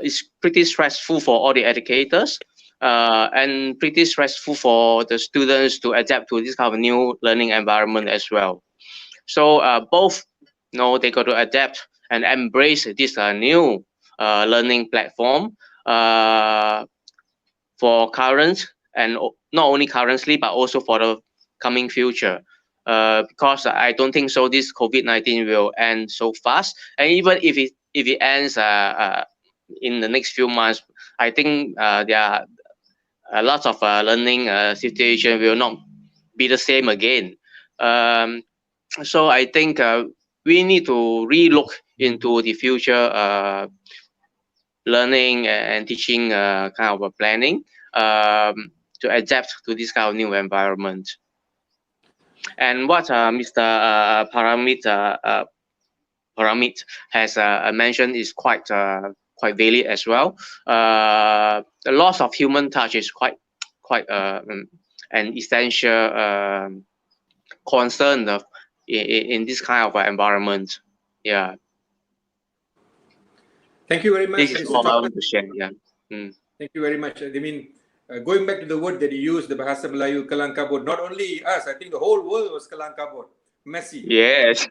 it's pretty stressful for all the educators and pretty stressful for the students to adapt to this kind of new learning environment as well. So both, you know, they got to adapt and embrace this new learning platform for current, and not only currently but also for the coming future. Because I don't think so this COVID-19 will end so fast, and even if it ends in the next few months, I think there are a lot of learning situation will not be the same again. So I think we need to relook into the future learning and teaching kind of planning to adapt to this kind of new environment. And what Mr. Poramit has mentioned is quite valid as well. The loss of human touch is quite an essential concern in this kind of environment. Yeah. Thank you very much. This is all I want to share. Yeah. Thank you very much. I mean, going back to the word that you used, the Bahasa Melayu Kelang Kabut, not only us, I think the whole world was Kelang Kabut, messy. Yes.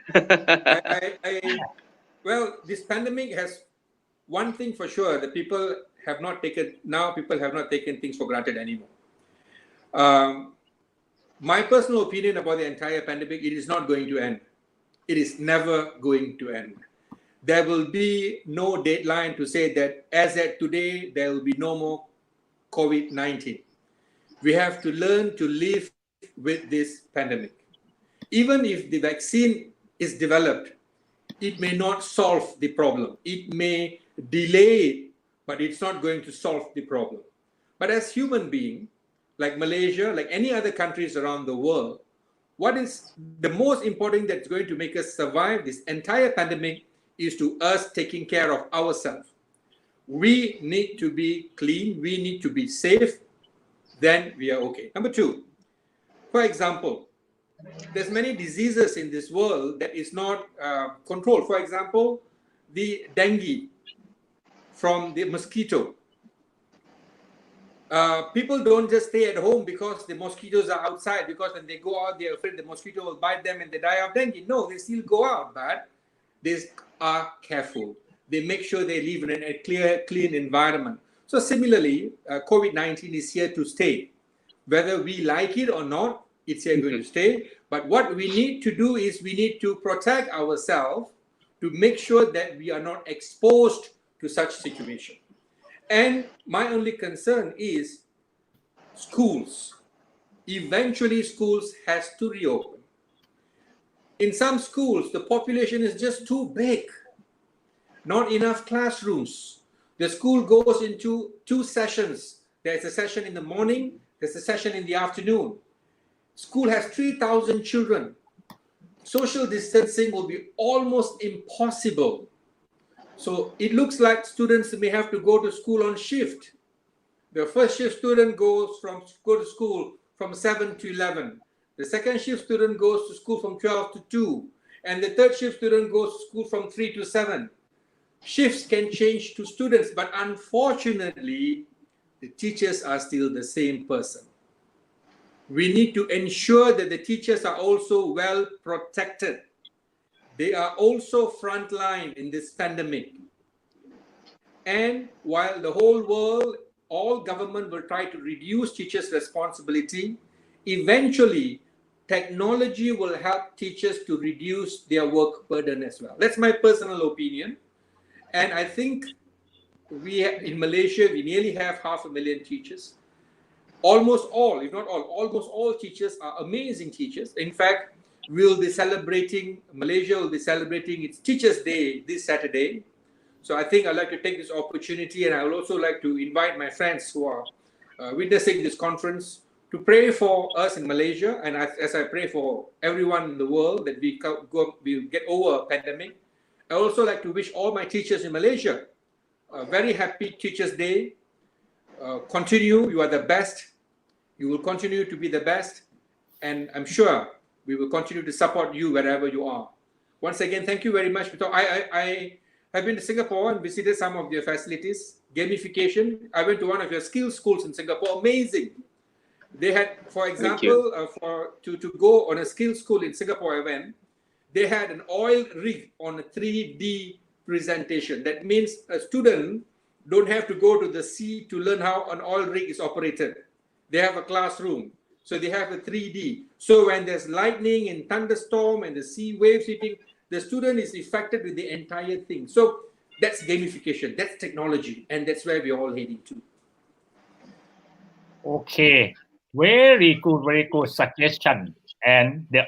Well, this pandemic has one thing for sure, that people have not taken things for granted anymore. My personal opinion about the entire pandemic, it is not going to end. It is never going to end. There will be no deadline to say that as at today, there will be no more COVID-19. We have to learn to live with this pandemic. Even if the vaccine is developed, it may not solve the problem. It may delay it, but it's not going to solve the problem. But as human beings, like Malaysia, like any other countries around the world, what is the most important that's going to make us survive this entire pandemic is to us taking care of ourselves. We need to be clean, we need to be safe, then we are okay. Number two, for example, there's many diseases in this world that is not controlled. For example, the dengue from the mosquito. People don't just stay at home because the mosquitoes are outside, because when they go out, they're afraid the mosquito will bite them and they die of dengue. No, they still go out, but they are careful. They make sure they live in a clean environment. So similarly, COVID-19 is here to stay. Whether we like it or not, it's here going to stay. But what we need to do is we need to protect ourselves to make sure that we are not exposed to such situation. And my only concern is schools. Eventually, schools has to reopen. In some schools, the population is just too big. Not enough classrooms. The school goes into 2 sessions. There's a session in the morning, there's a session in the afternoon. School has 3,000 children. Social distancing will be almost impossible. So it looks like students may have to go to school on shift. The first shift student go to school from 7 to 11. The second shift student goes to school from 12 to 2. And the third shift student goes to school from 3 to 7. Shifts can change to students, but unfortunately, the teachers are still the same person. We need to ensure that the teachers are also well protected. They are also frontline in this pandemic. And while the whole world, all government will try to reduce teachers' responsibility, eventually technology will help teachers to reduce their work burden as well. That's my personal opinion. And I think in Malaysia, we nearly have 500,000 teachers. Almost all, if not all, almost all teachers are amazing teachers. In fact, Malaysia will be celebrating its Teachers' Day this Saturday. So I think I'd like to take this opportunity, and I would also like to invite my friends who are witnessing this conference to pray for us in Malaysia, and as I pray for everyone in the world that we'll get over a pandemic. I also like to wish all my teachers in Malaysia a very happy Teachers' Day. Continue, you are the best. You will continue to be the best, and I'm sure we will continue to support you wherever you are. Once again, thank you very much. I have been to Singapore and visited some of their facilities. Gamification. I went to one of your skills schools in Singapore. Amazing. They had, for example, to go on a skills school in Singapore, I went. They had an oil rig on a 3D presentation. That means a student don't have to go to the sea to learn how an oil rig is operated. They have a classroom. So they have a 3D. So when there's lightning and thunderstorm and the sea waves hitting, the student is affected with the entire thing. So that's gamification, that's technology, and that's where we're all heading to. Okay, very good suggestion. And the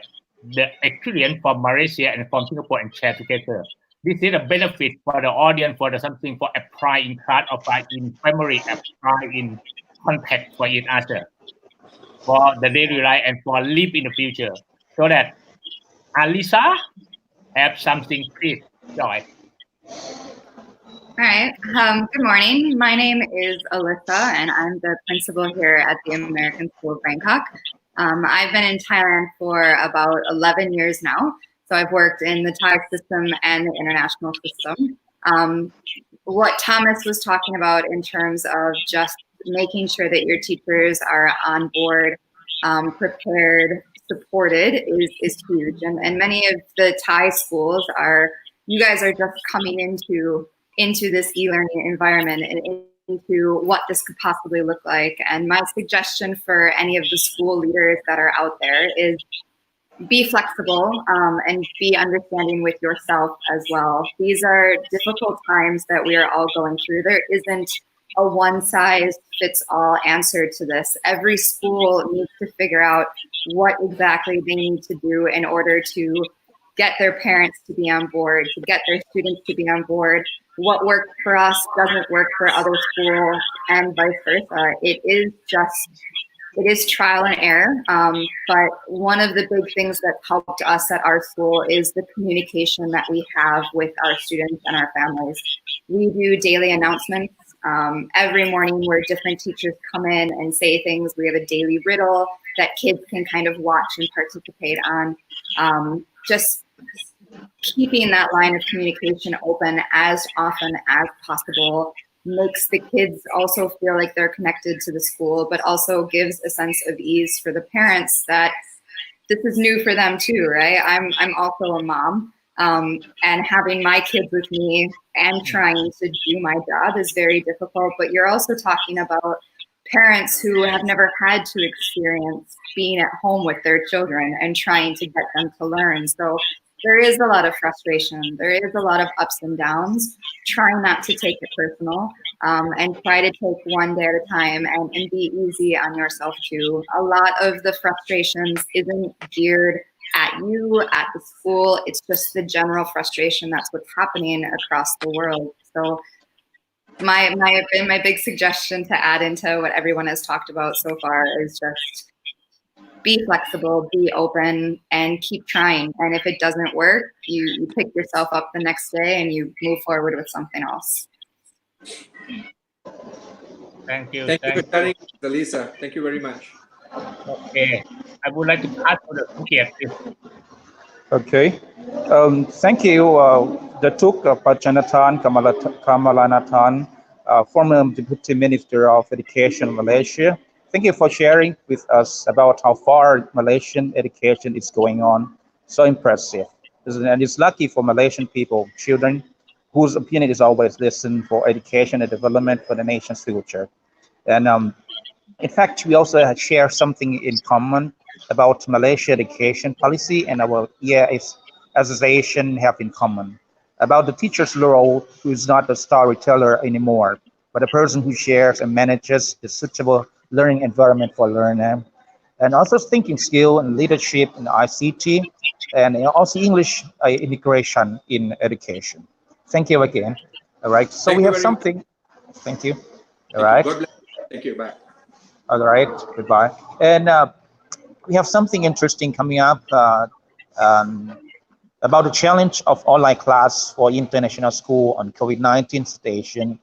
experience from Malaysia and from Singapore and share together. This is a benefit for the audience, for something for apply in class, apply in primary, apply in contact for each other, for the daily life and for live in the future. So that Alissa have something, please, Joy. All right. Good morning. My name is Alissa, and I'm the principal here at the American School of Bangkok. I've been in Thailand for about 11 years now. So I've worked in the Thai system and the international system. What Thomas was talking about in terms of just making sure that your teachers are on board, prepared, supported is huge. And many of the Thai schools you guys are just coming into this e-learning environment and into what this could possibly look like. And my suggestion for any of the school leaders that are out there is be flexible and be understanding with yourself as well. These are difficult times that we are all going through. There isn't a one-size-fits-all answer to this. Every school needs to figure out what exactly they need to do in order to get their parents to be on board, to get their students to be on board. What worked for us doesn't work for other schools, and vice versa. It is trial and error, but one of the big things that helped us at our school is the communication that we have with our students and our families. We do daily announcements every morning where different teachers come in and say things. We have a daily riddle that kids can kind of watch and participate on. Just keeping that line of communication open as often as possible makes the kids also feel like they're connected to the school, but also gives a sense of ease for the parents that this is new for them too, right? I'm also a mom, and having my kids with me and trying to do my job is very difficult, but you're also talking about parents who have never had to experience being at home with their children and trying to get them to learn. So there is a lot of frustration. There is a lot of ups and downs. Try not to take it personal, and try to take one day at a time and be easy on yourself too. A lot of the frustrations isn't geared at you, at the school. It's just the general frustration. That's what's happening across the world. So my big suggestion to add into what everyone has talked about so far is just be flexible, be open, and keep trying. And if it doesn't work, you pick yourself up the next day and you move forward with something else. Thank you. Thank you for sharing, Alissa. Thank you very much. Okay, I would like to ask for the Phuket, please. Okay. Thank you, Datuk Kamalanathan, former Deputy Minister of Education, Malaysia. thank you for sharing with us about how far Malaysian education is going on. So impressive. And it's lucky for Malaysian people, children, whose opinion is always listened for education and development for the nation's future. And in fact, we also share something in common about Malaysia education policy, and our EAS association have in common about the teacher's role, who is not a storyteller anymore, but a person who shares and manages the suitable learning environment for learner, and also thinking skill and leadership in ICT, and also English integration in education. Thank you again. All right, so Thank we you have very much. something. Thank you. All Thank right. you. God bless you. Thank you. Bye. All right, goodbye. And we have something interesting coming up about the challenge of online class for international school on COVID-19 situation.